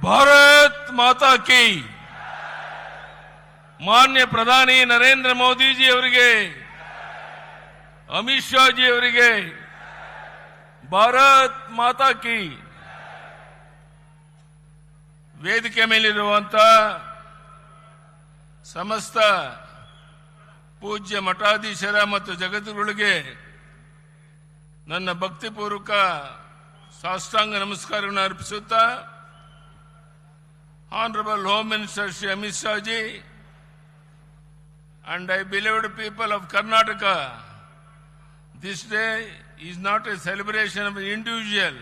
ಭಾರತ್ ಮಾತಾ ಕಿ. ಮಾನ್ಯ ಪ್ರಧಾನಿ ನರೇಂದ್ರ ಮೋದಿಜಿ ಅವರಿಗೆ, ಅಮಿತ್ ಶಾ ಜಿ ಅವರಿಗೆ ಭಾರತ್ ಮಾತಾ ಕಿ. ವೇದಿಕೆ ಮೇಲಿರುವಂತಹ ಸಮಸ್ತ ಪೂಜ್ಯ ಮಠಾಧೀಶರ ಮತ್ತು ಜಗದ್ಗುರುಗಳಿಗೆ ನನ್ನ ಭಕ್ತಿಪೂರ್ವಕ ಸಾಷ್ಟಾಂಗ ನಮಸ್ಕಾರಗಳನ್ನು ಅರ್ಪಿಸುತ್ತಾ, Honorable Home Minister Shri Amit Shah ji and I beloved people of Karnataka, this day is not a celebration of an individual.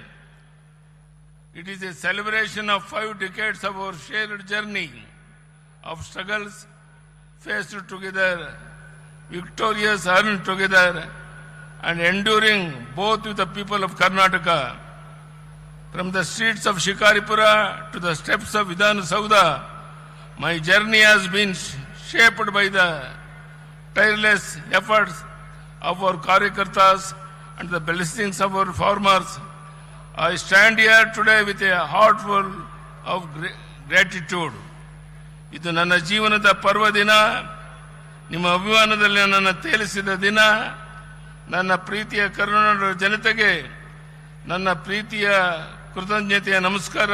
It is a celebration of 5 decades of our shared journey of struggles faced together, victorious earned together, and enduring both with the people of Karnataka. From the streets of Shikaripura to the steps of Vidhana Saudha, my journey has been shaped by the tireless efforts of our Karyakartas and the blessings of our farmers. I stand here today with a heart full of gratitude. ಇದು ನನ್ನ ಜೀವನದ ಪರ್ವ ದಿನ, ನಿಮ್ಮ ಅಭಿಮಾನದಲ್ಲಿ ನನ್ನ ತೇಲಿಸಿದ ದಿನ. ನನ್ನ ಪ್ರೀತಿಯ ಕರುನಾಡ ಜನತೆಗೆ ನನ್ನ ಪ್ರೀತಿಯ ಕೃತಜ್ಞತೆಯ ನಮಸ್ಕಾರ.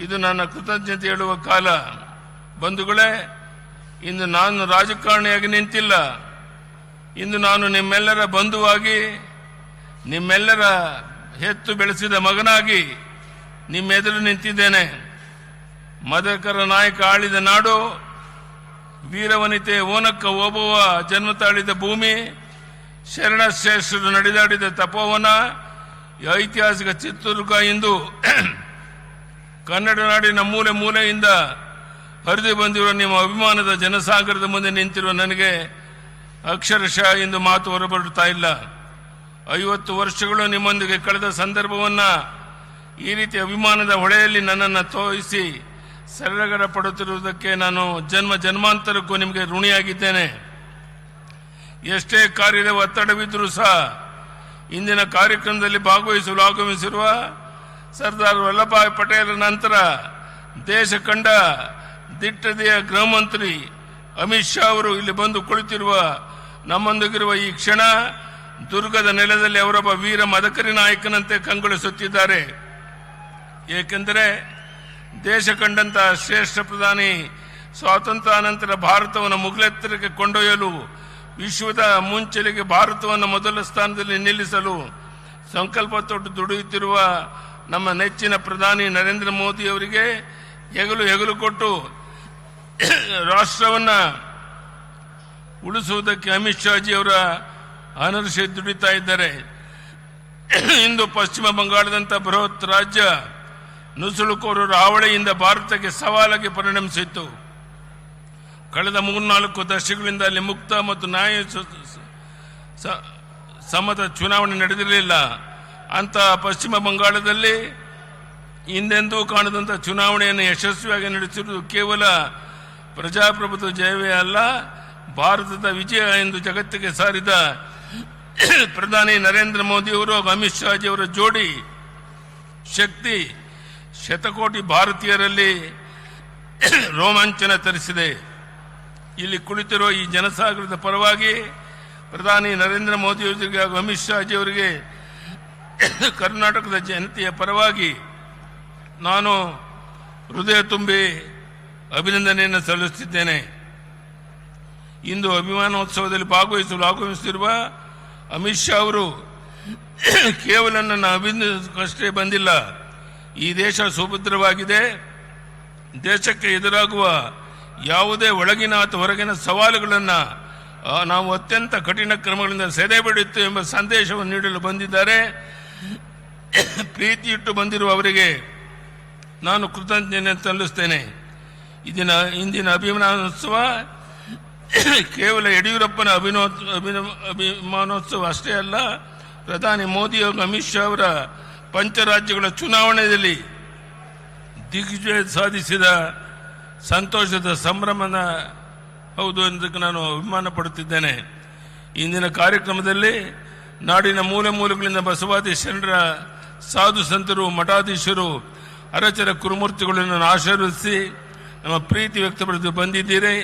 ಇದು ನನ್ನ ಕೃತಜ್ಞತೆ ಹೇಳುವ ಕಾಲ. ಬಂಧುಗಳೇ, ಇಂದು ನಾನು ರಾಜಕಾರಣಿಯಾಗಿ ನಿಂತಿಲ್ಲ. ಇಂದು ನಾನು ನಿಮ್ಮೆಲ್ಲರ ಬಂಧುವಾಗಿ, ನಿಮ್ಮೆಲ್ಲರ ಹೆತ್ತು ಬೆಳೆಸಿದ ಮಗನಾಗಿ ನಿಮ್ಮೆದುರು ನಿಂತಿದ್ದೇನೆ. ಮದಕರ ನಾಯಕ ಆಳಿದ ನಾಡು, ವೀರವನಿತೆ ಓನಕ್ಕ ಓಬವ್ವ ಜನ್ಮ ತಾಳಿದ ಭೂಮಿ, ಶರಣಶ್ರೇಷ್ಠರು ನಡೆದಾಡಿದ ತಪೋವನ, ಐತಿಹಾಸಿಕ ಚಿತ್ರದುರ್ಗ ಇಂದು ಕನ್ನಡ ನಾಡಿನ ಮೂಲೆ ಮೂಲೆಯಿಂದ ಹರಿದು ಬಂದಿರುವ ನಿಮ್ಮ ಅಭಿಮಾನದ ಜನಸಾಗರದ ಮುಂದೆ ನಿಂತಿರುವ ನನಗೆ ಅಕ್ಷರಶಃ ಇಂದು ಮಾತು ಹೊರಬರುತ್ತಾ ಇಲ್ಲ. 50 ವರ್ಷಗಳು ನಿಮ್ಮೊಂದಿಗೆ ಕಳೆದ ಸಂದರ್ಭವನ್ನು ಈ ರೀತಿ ಅಭಿಮಾನದ ಹೊಳೆಯಲ್ಲಿ ನನ್ನನ್ನು ತೋರಿಸಿ ಸರಳಗಡ ಪಡುತ್ತಿರುವುದಕ್ಕೆ ನಾನು ಜನ್ಮಾಂತರಕ್ಕೂ ನಿಮಗೆ ಋಣಿಯಾಗಿದ್ದೇನೆ. ಎಷ್ಟೇ ಕಾರ್ಯದ ಒತ್ತಡವಿದ್ದರೂ ಸಹ ಇಂದಿನ ಕಾರ್ಯಕ್ರಮದಲ್ಲಿ ಭಾಗವಹಿಸಲು ಆಗಮಿಸಿರುವ ಸರ್ದಾರ್ ವಲ್ಲಭಭಾಯಿ ಪಟೇಲ್ ನಂತರ ದೇಶ ಕಂಡ ದಿಟ್ಟದೆಯ ಗೃಹ ಮಂತ್ರಿ ಅಮಿತ್ ಶಾ ಅವರು ಇಲ್ಲಿ ಬಂದು ಕುಳಿತಿರುವ ನಮ್ಮೊಂದಿಗಿರುವ ಈ ಕ್ಷಣ, ದುರ್ಗದ ನೆಲದಲ್ಲಿ ಅವರೊಬ್ಬ ವೀರ ಮದಕರಿ ನಾಯಕನಂತೆ ಕಂಗೊಳಿಸುತ್ತಿದ್ದಾರೆ. ಏಕೆಂದರೆ ದೇಶ ಕಂಡಂತಹ ಶ್ರೇಷ್ಠ ಪ್ರಧಾನಿ ಸ್ವಾತಂತ್ರ್ಯಾನಂತರ ಭಾರತವನ್ನು ಮುಗಿಲೆತ್ತರಕ್ಕೆ ಕೊಂಡೊಯ್ಯಲು, ವಿಶ್ವದ ಮುಂಚೆಲೆಗೆ ಭಾರತವನ್ನು ಮೊದಲ ಸ್ಥಾನದಲ್ಲಿ ನಿಲ್ಲಿಸಲು ಸಂಕಲ್ಪ ತೊಟ್ಟು ದುಡಿಯುತ್ತಿರುವ ನಮ್ಮ ನೆಚ್ಚಿನ ಪ್ರಧಾನಿ ನರೇಂದ್ರ ಮೋದಿ ಅವರಿಗೆ ಹೆಗಲು ಕೊಟ್ಟು ರಾಷ್ಟ್ರವನ್ನು ಉಳಿಸುವುದಕ್ಕೆ ಅಮಿತ್ ಶಾ ಜಿ ಅವರ ಅನರ್ಷೆ ದುಡಿತಾ ಇದ್ದಾರೆ. ಇಂದು ಪಶ್ಚಿಮ ಬಂಗಾಳದಂಥ ಬೃಹತ್ ರಾಜ್ಯ ನುಸುಳುಕೋರರ ಹಾವಳಿಯಿಂದ ಭಾರತಕ್ಕೆ ಸವಾಲಾಗಿ ಪರಿಣಮಿಸಿತ್ತು. ಕಳೆದ 3-4 ದಶಕಗಳಿಂದ ಅಲ್ಲಿ ಮುಕ್ತ ಮತ್ತು ನ್ಯಾಯ ಸಮ್ಮತ ಚುನಾವಣೆ ನಡೆದಿರಲಿಲ್ಲ. ಅಂತಹ ಪಶ್ಚಿಮ ಬಂಗಾಳದಲ್ಲಿ ಹಿಂದೆಂದೂ ಕಾಣದಂಥ ಚುನಾವಣೆಯನ್ನು ಯಶಸ್ವಿಯಾಗಿ ನಡೆಸಿರುವುದು ಕೇವಲ ಪ್ರಜಾಪ್ರಭುತ್ವ ಜಯವೇ ಅಲ್ಲ, ಭಾರತದ ವಿಜಯ ಎಂದು ಜಗತ್ತಿಗೆ ಸಾರಿದ ಪ್ರಧಾನಿ ನರೇಂದ್ರ ಮೋದಿ ಅವರು, ಅಮಿತ್ ಶಾ ಜಿ ಅವರ ಜೋಡಿ ಶಕ್ತಿ ಶತಕೋಟಿ ಭಾರತೀಯರಲ್ಲಿ ರೋಮಾಂಚನ ತರಿಸಿದೆ. ಇಲ್ಲಿ ಕುಳಿತಿರುವ ಈ ಜನಸಾಗರದ ಪರವಾಗಿ ಪ್ರಧಾನಿ ನರೇಂದ್ರ ಮೋದಿ ಅವರಿಗೆ ಹಾಗೂ ಅಮಿತ್ ಶಾ ಜಿ ಅವರಿಗೆ ಕರ್ನಾಟಕದ ಜನತೆಯ ಪರವಾಗಿ ನಾನು ಹೃದಯ ತುಂಬಿ ಅಭಿನಂದನೆಯನ್ನು ಸಲ್ಲಿಸುತ್ತಿದ್ದೇನೆ. ಇಂದು ಅಭಿಮಾನೋತ್ಸವದಲ್ಲಿ ಭಾಗವಹಿಸಲು ಆಗಮಿಸುತ್ತಿರುವ ಅಮಿತ್ ಶಾ ಅವರು ಕೇವಲ ನನ್ನ ಅಭಿನಂದನೆಗಷ್ಟೇ ಬಂದಿಲ್ಲ. ಈ ದೇಶ ಸುಭದ್ರವಾಗಿದೆ. ದೇಶಕ್ಕೆ ಎದುರಾಗುವ ಯಾವುದೇ ಒಳಗಿನ ಅಥವಾ ಹೊರಗಿನ ಸವಾಲುಗಳನ್ನು ನಾವು ಅತ್ಯಂತ ಕಠಿಣ ಕ್ರಮಗಳಿಂದ ಸೆರೆಬಿಡುತ್ತೇವೆ ಎಂಬ ಸಂದೇಶವನ್ನು ನೀಡಲು ಬಂದಿದ್ದಾರೆ. ಪ್ರೀತಿ ಇಟ್ಟು ಬಂದಿರುವ ಅವರಿಗೆ ನಾನು ಕೃತಜ್ಞತೆ ಸಲ್ಲಿಸುತ್ತೇನೆ. ಇಂದಿನ ಅಭಿಮಾನೋತ್ಸವ ಕೇವಲ ಯಡಿಯೂರಪ್ಪನ ಅಭಿಮಾನೋತ್ಸವ ಅಷ್ಟೇ ಅಲ್ಲ, ಪ್ರಧಾನಿ ಮೋದಿ ಹಾಗೂ ಅಮಿತ್ ಶಾ ಅವರ ಪಂಚರಾಜ್ಯಗಳ ಚುನಾವಣೆಯಲ್ಲಿ ದಿಗ್ವಿಜಯ ಸಾಧಿಸಿದ ಸಂತೋಷದ ಸಂಭ್ರಮದ ಹೌದು ಎಂದಕ್ಕೆ ನಾನು ಅಭಿಮಾನ ಪಡುತ್ತಿದ್ದೇನೆ. ಇಂದಿನ ಕಾರ್ಯಕ್ರಮದಲ್ಲಿ ನಾಡಿನ ಮೂಲೆ ಮೂಲೆಗಳಿಂದ ಬಸವಾದಿ ಶರಣರ ಸಾಧು ಸಂತರು, ಮಠಾಧೀಶರು ಅರಚರ ಕುರುಮೂರ್ತಿಗಳನ್ನು ಆಶೀರ್ವದಿಸಿ ನಮ್ಮ ಪ್ರೀತಿ ವ್ಯಕ್ತಪಡಿಸಿ ಬಂದಿದ್ದೀರಿ.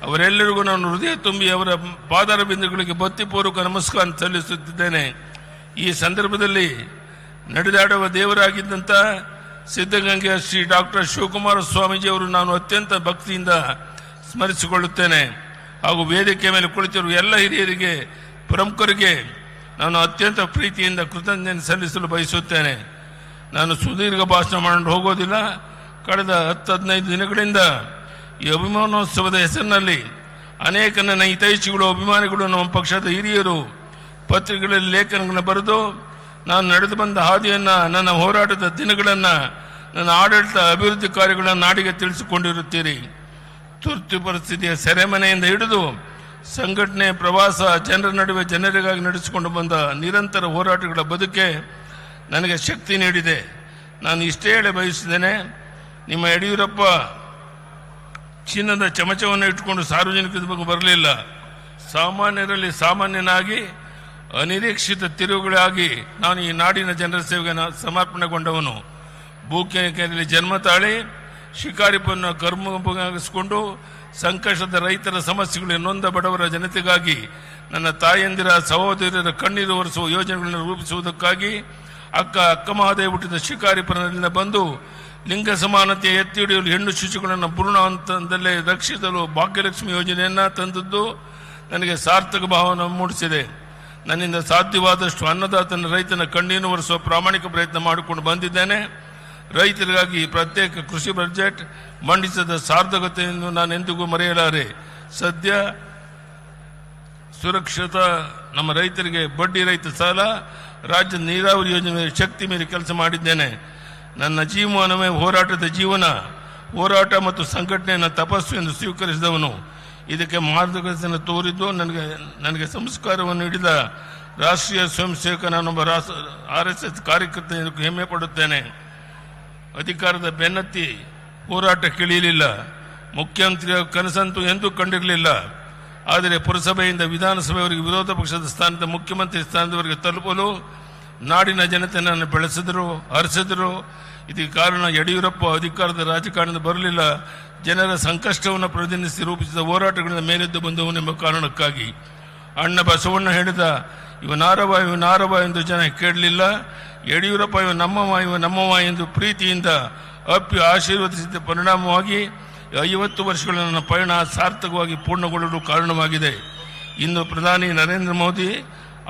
ಅವರೆಲ್ಲರಿಗೂ ನಾನು ಹೃದಯ ತುಂಬಿ ಅವರ ಪಾದಾರ ಬಿಂದುಗಳಿಗೆ ಭಕ್ತಿಪೂರ್ವಕ ನಮಸ್ಕಾರ ಸಲ್ಲಿಸುತ್ತಿದ್ದೇನೆ. ಈ ಸಂದರ್ಭದಲ್ಲಿ ನಡೆದಾಡುವ ದೇವರಾಗಿದ್ದಂಥ ಸಿದ್ಧಗಂಗೆಯ ಶ್ರೀ ಡಾಕ್ಟರ್ ಶಿವಕುಮಾರ ಸ್ವಾಮೀಜಿಯವರು ನಾನು ಅತ್ಯಂತ ಭಕ್ತಿಯಿಂದ ಸ್ಮರಿಸಿಕೊಳ್ಳುತ್ತೇನೆ. ಹಾಗೂ ವೇದಿಕೆ ಮೇಲೆ ಕುಳಿತಿರುವ ಎಲ್ಲ ಹಿರಿಯರಿಗೆ, ಪ್ರಮುಖರಿಗೆ ನಾನು ಅತ್ಯಂತ ಪ್ರೀತಿಯಿಂದ ಕೃತಜ್ಞತೆ ಸಲ್ಲಿಸಲು ಬಯಸುತ್ತೇನೆ. ನಾನು ಸುದೀರ್ಘ ಭಾಷಣ ಮಾಡಲು ಹೋಗೋದಿಲ್ಲ. ಕಳೆದ 10-15 ದಿನಗಳಿಂದ ಈ ಅಭಿಮಾನೋತ್ಸವದ ಹೆಸರಿನಲ್ಲಿ ಅನೇಕ ನನ್ನ ಹಿತೈಷಿಗಳು, ಅಭಿಮಾನಿಗಳು, ನಮ್ಮ ಪಕ್ಷದ ಹಿರಿಯರು ಪತ್ರಿಕೆಗಳಲ್ಲಿ ಲೇಖನಗಳನ್ನು ಬರೆದು ನಾನು ನಡೆದು ಬಂದ ಹಾದಿಯನ್ನು, ನನ್ನ ಹೋರಾಟದ ದಿನಗಳನ್ನು, ನನ್ನ ಆಡಳಿತ ಅಭಿವೃದ್ಧಿ ಕಾರ್ಯಗಳನ್ನು ನಾಡಿಗೆ ತಿಳಿಸಿಕೊಂಡಿರುತ್ತೀರಿ. ತುರ್ತು ಪರಿಸ್ಥಿತಿಯ ಸೆರೆಮನೆಯಿಂದ ಹಿಡಿದು ಸಂಘಟನೆ, ಪ್ರವಾಸ, ಜನರ ನಡುವೆ ಜನರಿಗಾಗಿ ನಡೆಸಿಕೊಂಡು ಬಂದ ನಿರಂತರ ಹೋರಾಟಗಳ ಬದುಕೆ ನನಗೆ ಶಕ್ತಿ ನೀಡಿದೆ. ನಾನು ಇಷ್ಟೇ ಹೇಳಿ ಬಯಸಿದ್ದೇನೆ, ನಿಮ್ಮ ಯಡಿಯೂರಪ್ಪ ಚಿನ್ನದ ಚಮಚವನ್ನು ಇಟ್ಟುಕೊಂಡು ಸಾರ್ವಜನಿಕರ ಬಗ್ಗೆ ಬರಲಿಲ್ಲ. ಸಾಮಾನ್ಯರಲ್ಲಿ ಸಾಮಾನ್ಯನಾಗಿ ಅನಿರೀಕ್ಷಿತ ತಿರುವುಗಳಾಗಿ ನಾನು ಈ ನಾಡಿನ ಜನರ ಸೇವೆಗೆ ಸಮರ್ಪಣೆಗೊಂಡವನು. ಭೂಕೇರಿಯಲ್ಲಿ ಜನ್ಮ ತಾಳಿ ಶಿಕಾರಿಪುರನ್ನು ಕರ್ಮಗಿಸಿಕೊಂಡು ಸಂಕಷ್ಟದ ರೈತರ ಸಮಸ್ಯೆಗಳು, ನೊಂದ ಬಡವರ ಜನತೆಗಾಗಿ, ನನ್ನ ತಾಯಂದಿರ ಸಹೋದರಿಯರ ಕಣ್ಣೀರು ಒರೆಸುವ ಯೋಜನೆಗಳನ್ನು ರೂಪಿಸುವುದಕ್ಕಾಗಿ ಅಕ್ಕ ಮಹಾದೇವಿ ಹುಟ್ಟಿದ ಶಿಕಾರಿಪುರದಿಂದ ಬಂದು ಲಿಂಗ ಸಮಾನತೆ ಎತ್ತಿ ಹಿಡಿಯಲು ಹೆಣ್ಣು ಶಿಶುಗಳನ್ನು ಭ್ರೂಣ ಹಂತದಲ್ಲೇ ರಕ್ಷಿಸಲು ಭಾಗ್ಯಲಕ್ಷ್ಮಿ ಯೋಜನೆಯನ್ನು ತಂದದ್ದು ನನಗೆ ಸಾರ್ಥಕ ಭಾವನೆ ಮೂಡಿಸಿದೆ. ನನ್ನಿಂದ ಸಾಧ್ಯವಾದಷ್ಟು ಅನ್ನದಾತನ, ರೈತನ ಕಣ್ಣೀರು ಒರೆಸುವ ಪ್ರಾಮಾಣಿಕ ಪ್ರಯತ್ನ ಮಾಡಿಕೊಂಡು ಬಂದಿದ್ದೇನೆ. ರೈತರಿಗಾಗಿ ಪ್ರತ್ಯೇಕ ಕೃಷಿ ಬಜೆಟ್ ಮಂಡಿಸಿದ ಸಾರ್ಥಕತೆಯನ್ನು ನಾನು ಎಂದಿಗೂ ಮರೆಯಲಾರೆ. ಸದ್ಯ ಸುರಕ್ಷಿತ ನಮ್ಮ ರೈತರಿಗೆ ಬಡ್ಡಿ ರಹಿತ ಸಾಲ, ರಾಜ್ಯ ನೀರಾವರಿ ಯೋಜನೆ ಶಕ್ತಿ ಮೀರಿ ಕೆಲಸ ಮಾಡಿದ್ದೇನೆ. ನನ್ನ ಜೀವನವೇ ಹೋರಾಟದ ಜೀವನ. ಹೋರಾಟ ಮತ್ತು ಸಂಘಟನೆಯನ್ನು ತಪಸ್ಸು ಎಂದು ಸ್ವೀಕರಿಸಿದವನು. ಇದಕ್ಕೆ ಮಾರ್ಗದರ್ಶನ ತೋರಿದ್ದು ನನಗೆ ಸಂಸ್ಕಾರವನ್ನು ನೀಡಿದ ರಾಷ್ಟ್ರೀಯ ಸ್ವಯಂ ಸೇವಕ, ನಾನೊಬ್ಬ RSS ಕಾರ್ಯಕರ್ತ ಎಂದು ಹೆಮ್ಮೆ ಪಡುತ್ತೇನೆ. ಅಧಿಕಾರದ ಬೆನ್ನತ್ತಿ ಹೋರಾಟ ಕೇಳಿರಲಿಲ್ಲ. ಮುಖ್ಯಮಂತ್ರಿಯ ಕನಸಂತೂ ಎಂದೂ ಕಂಡಿರಲಿಲ್ಲ. ಆದರೆ ಪುರಸಭೆಯಿಂದ ವಿಧಾನಸಭೆಯವರೆಗೆ ವಿರೋಧ ಪಕ್ಷದ ಸ್ಥಾನದ ಮುಖ್ಯಮಂತ್ರಿ ಸ್ಥಾನದವರೆಗೆ ತಲುಪಲು ನಾಡಿನ ಜನತೆ ನನ್ನ ಬೆಳೆಸಿದರು, ಹರಿಸಿದರು. ಇದಕ್ಕೆ ಕಾರಣ ಯಡಿಯೂರಪ್ಪ ಅಧಿಕಾರದ ರಾಜಕಾರಣದ ಬರಲಿಲ್ಲ, ಜನರ ಸಂಕಷ್ಟವನ್ನು ಪ್ರತಿನಿಧಿಸಿ ರೂಪಿಸಿದ ಹೋರಾಟಗಳಿಂದ ಮೇಲೆದ್ದು ಬಂದವನೆಂಬ ಕಾರಣಕ್ಕಾಗಿ. ಅಣ್ಣ ಬಸವಣ್ಣ ಹೇಳಿದ ಇವ ನಾರವ ಎಂದು ಜನ ಕೇಳಲಿಲ್ಲ. ಯಡಿಯೂರಪ್ಪ ಇವ ನಮ್ಮವ ಎಂದು ಪ್ರೀತಿಯಿಂದ ಅಪ್ಪಿ ಆಶೀರ್ವದಿಸಿದ ಪರಿಣಾಮವಾಗಿ 50 ವರ್ಷಗಳ ನನ್ನ ಪಯಣ ಸಾರ್ಥಕವಾಗಿ ಪೂರ್ಣಗೊಳ್ಳಲು ಕಾರಣವಾಗಿದೆ. ಇಂದು ಪ್ರಧಾನಿ ನರೇಂದ್ರ ಮೋದಿ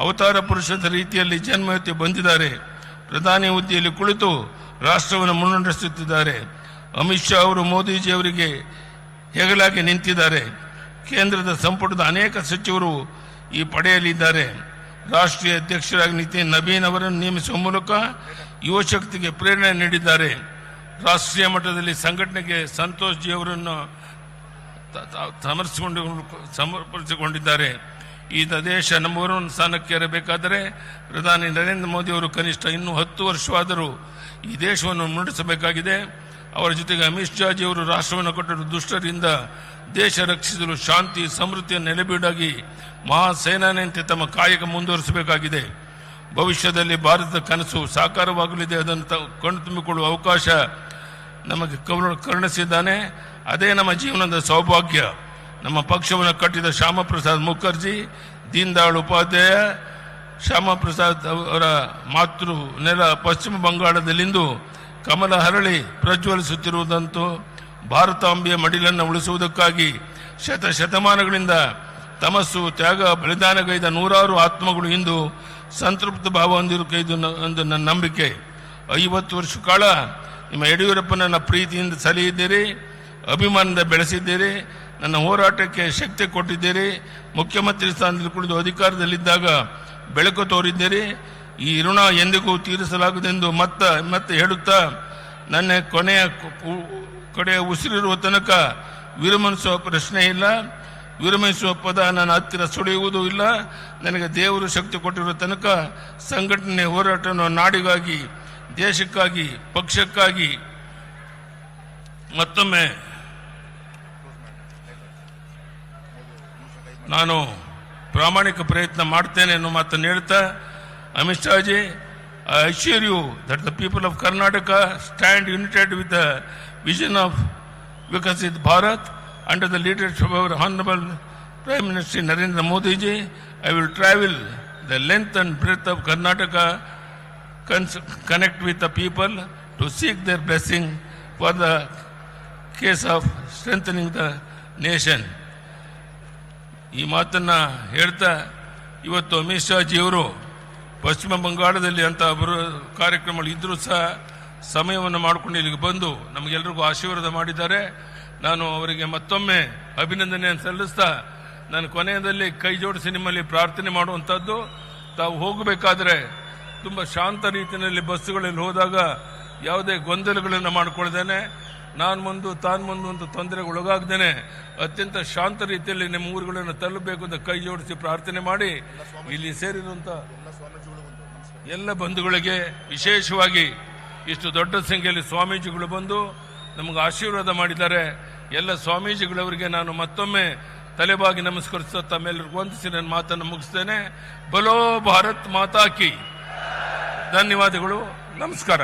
ಅವತಾರ ಪುರುಷದ ರೀತಿಯಲ್ಲಿ ಜನ್ಮವೆತ್ತಿ ಬಂದಿದ್ದಾರೆ. ಪ್ರಧಾನಿ ಹುದ್ದೆಯಲ್ಲಿ ಕುಳಿತು ರಾಷ್ಟ್ರವನ್ನು ಮುನ್ನಡೆಸುತ್ತಿದ್ದಾರೆ. ಅಮಿತ್ ಶಾ ಅವರು ಮೋದಿಜಿಯವರಿಗೆ ಹೆಗಲಾಗಿ ನಿಂತಿದ್ದಾರೆ. ಕೇಂದ್ರದ ಸಂಪುಟದ ಅನೇಕ ಸಚಿವರು ಈ ಪಡೆಯಲಿದ್ದಾರೆ. ರಾಷ್ಟ್ರೀಯ ಅಧ್ಯಕ್ಷರಾಗಿ ನಿತಿನ್ ನಬೀನ್ ಅವರನ್ನು ನೇಮಿಸುವ ಮೂಲಕ ಯುವಶಕ್ತಿಗೆ ಪ್ರೇರಣೆ ನೀಡಿದ್ದಾರೆ. ರಾಷ್ಟ್ರೀಯ ಮಟ್ಟದಲ್ಲಿ ಸಂಘಟನೆಗೆ ಸಂತೋಷ್ ಜಿ ಅವರನ್ನು ಸಮರ್ಪಿಸಿಕೊಂಡಿದ್ದಾರೆ. ಈ ದೇಶ ನಂಬರ್ 1 ಸ್ಥಾನಕ್ಕೆ ಏರಬೇಕಾದರೆ ಪ್ರಧಾನಿ ನರೇಂದ್ರ ಮೋದಿ ಅವರು ಕನಿಷ್ಠ ಇನ್ನೂ 10 ವರ್ಷವಾದರೂ ಈ ದೇಶವನ್ನು ಮುನ್ನಡೆಸಬೇಕಾಗಿದೆ. ಅವರ ಜೊತೆಗೆ ಅಮಿತ್ ಶಾ ಜಿ ಅವರು ರಾಷ್ಟ್ರವನ್ನು ಕಟ್ಟಲು ದುಷ್ಟರಿಂದ ದೇಶ ರಕ್ಷಿಸಲು ಶಾಂತಿ ಸಮೃದ್ಧಿಯ ನೆಲೆಬೀಡಾಗಿ ಮಹಾಸೇನಾನಿಯಂತೆ ತಮ್ಮ ಕಾಯಕ ಮುಂದುವರಿಸಬೇಕಾಗಿದೆ. ಭವಿಷ್ಯದಲ್ಲಿ ಭಾರತದ ಕನಸು ಸಾಕಾರವಾಗಲಿದೆ. ಅದನ್ನು ಕಣ್ತುಂಬಿಕೊಳ್ಳುವ ಅವಕಾಶ ನಮಗೆ ಕರುಣಿಸಿದ್ದಾನೆ. ಅದೇ ನಮ್ಮ ಜೀವನದ ಸೌಭಾಗ್ಯ. ನಮ್ಮ ಪಕ್ಷವನ್ನು ಕಟ್ಟಿದ ಶ್ಯಾಮಪ್ರಸಾದ್ ಮುಖರ್ಜಿ, ದೀನ್ ದಯಾಳ್ ಉಪಾಧ್ಯಾಯ, ಶ್ಯಾಮಪ್ರಸಾದ್ ಅವರ ಮಾತೃ ನೆಲ ಪಶ್ಚಿಮ ಬಂಗಾಳದಲ್ಲಿಂದು ಕಮಲ ಹರಳಿ ಪ್ರಜ್ವಲಿಸುತ್ತಿರುವುದಂತೂ ಭಾರತಾಂಬೆಯ ಮಡಿಲನ್ನು ಉಳಿಸುವುದಕ್ಕಾಗಿ ಶತಮಾನಗಳಿಂದ ತಮಸ್ಸು, ತ್ಯಾಗ, ಬಲಿದಾನಗೈದ ನೂರಾರು ಆತ್ಮಗಳು ಇಂದು ಸಂತೃಪ್ತ ಭಾವ ಹೊಂದಿರುವುದು ಎಂದು ನನ್ನ ನಂಬಿಕೆ. 50 ವರ್ಷ ಕಾಲ ನಿಮ್ಮ ಯಡಿಯೂರಪ್ಪನನ್ನ ಪ್ರೀತಿಯಿಂದ ಸಲಹಿದ್ದೀರಿ, ಅಭಿಮಾನದಿಂದ ಬೆಳೆಸಿದ್ದೀರಿ, ನನ್ನ ಹೋರಾಟಕ್ಕೆ ಶಕ್ತಿ ಕೊಟ್ಟಿದ್ದೀರಿ. ಮುಖ್ಯಮಂತ್ರಿ ಸ್ಥಾನದಲ್ಲಿ ಕುಳಿತು ಅಧಿಕಾರದಲ್ಲಿದ್ದಾಗ ಬೆಳಕು ತೋರಿದ್ದೀರಿ. ಈ ಋಣ ಎಂದಿಗೂ ತೀರಿಸಲಾಗದೆಂದು ಮತ್ತೆ ಹೇಳುತ್ತಾ ನನ್ನ ಕಡೆಯ ಉಸಿರಿರುವ ತನಕ ವಿರಮಿಸುವ ಪ್ರಶ್ನೆ ಇಲ್ಲ. ವಿರಮಿಸುವ ಪದ ನನ್ನ ಹತ್ತಿರ ಸುಳಿಯುವುದೂ ಇಲ್ಲ. ನನಗೆ ದೇವರು ಶಕ್ತಿ ಕೊಟ್ಟಿರುವ ತನಕ ಸಂಘಟನೆ ಹೋರಾಟವನ್ನು ನಾಡಿಗಾಗಿ, ದೇಶಕ್ಕಾಗಿ, ಪಕ್ಷಕ್ಕಾಗಿ ಮತ್ತೊಮ್ಮೆ ನಾನು ಪ್ರಾಮಾಣಿಕ ಪ್ರಯತ್ನ ಮಾಡ್ತೇನೆ ಅನ್ನೋ ಮಾತನ್ನು ಹೇಳ್ತಾ, Amit Shaji I assure you that the people of Karnataka stand united with the vision of Vikasit Bharat under the leadership of our Honorable Prime Minister Narendra Modi ji. I will travel the length and breadth of Karnataka, connect with the people to seek their blessing for the case of strengthening the nation. ಈ ಮಾತನ್ನ ಹೇಳ್ತಾ ಇವತ್ತು ಅಮಿತ್ ಶಾ ಜಿಯವರು ಪಶ್ಚಿಮ ಬಂಗಾಳದಲ್ಲಿ ಅಂತ ಕಾರ್ಯಕ್ರಮಗಳು ಇದ್ರೂ ಸಹ ಸಮಯವನ್ನು ಮಾಡಿಕೊಂಡು ಇಲ್ಲಿಗೆ ಬಂದು ನಮಗೆಲ್ಲರಿಗೂ ಆಶೀರ್ವಾದ ಮಾಡಿದ್ದಾರೆ. ನಾನು ಅವರಿಗೆ ಮತ್ತೊಮ್ಮೆ ಅಭಿನಂದನೆಯನ್ನು ಸಲ್ಲಿಸ್ತಾ ನಾನು ಕೊನೆಯದಲ್ಲಿ ಕೈ ಜೋಡಿಸಿ ನಿಮ್ಮಲ್ಲಿ ಪ್ರಾರ್ಥನೆ ಮಾಡುವಂಥದ್ದು, ತಾವು ಹೋಗಬೇಕಾದ್ರೆ ತುಂಬ ಶಾಂತ ರೀತಿಯಲ್ಲಿ ಬಸ್ಸುಗಳಲ್ಲಿ ಹೋದಾಗ ಯಾವುದೇ ಗೊಂದಲಗಳನ್ನು ಮಾಡಿಕೊಳ್ದೇನೆ, ನಾನು ಮುಂದು ತಾನು ಮುಂದು ಅಂತ ತೊಂದರೆಗೆ ಒಳಗಾಗ್ದೇನೆ ಅತ್ಯಂತ ಶಾಂತ ರೀತಿಯಲ್ಲಿ ನಿಮ್ಮ ಊರುಗಳನ್ನು ತಲುಪಬೇಕು ಅಂತ ಕೈ ಜೋಡಿಸಿ ಪ್ರಾರ್ಥನೆ ಮಾಡಿ ಇಲ್ಲಿ ಸೇರಿರುವಂಥ ಎಲ್ಲ ಬಂಧುಗಳಿಗೆ, ವಿಶೇಷವಾಗಿ ಇಷ್ಟು ದೊಡ್ಡ ಸಂಖ್ಯೆಯಲ್ಲಿ ಸ್ವಾಮೀಜಿಗಳು ಬಂದು ನಮಗೆ ಆಶೀರ್ವಾದ ಮಾಡಿದ್ದಾರೆ. ಎಲ್ಲ ಸ್ವಾಮೀಜಿಗಳವರಿಗೆ ನಾನು ಮತ್ತೊಮ್ಮೆ ತಲೆಬಾಗಿ ನಮಸ್ಕರಿಸ್ತಾ ತಮ್ಮೆಲ್ಲರಿಗೂ ವಂದಿಸಿ ನನ್ನ ಮಾತನ್ನು ಮುಗಿಸ್ತೇನೆ. ಬಲೋ ಭಾರತ್ ಮಾತಾ ಕಿ. ಧನ್ಯವಾದಗಳು. ನಮಸ್ಕಾರ.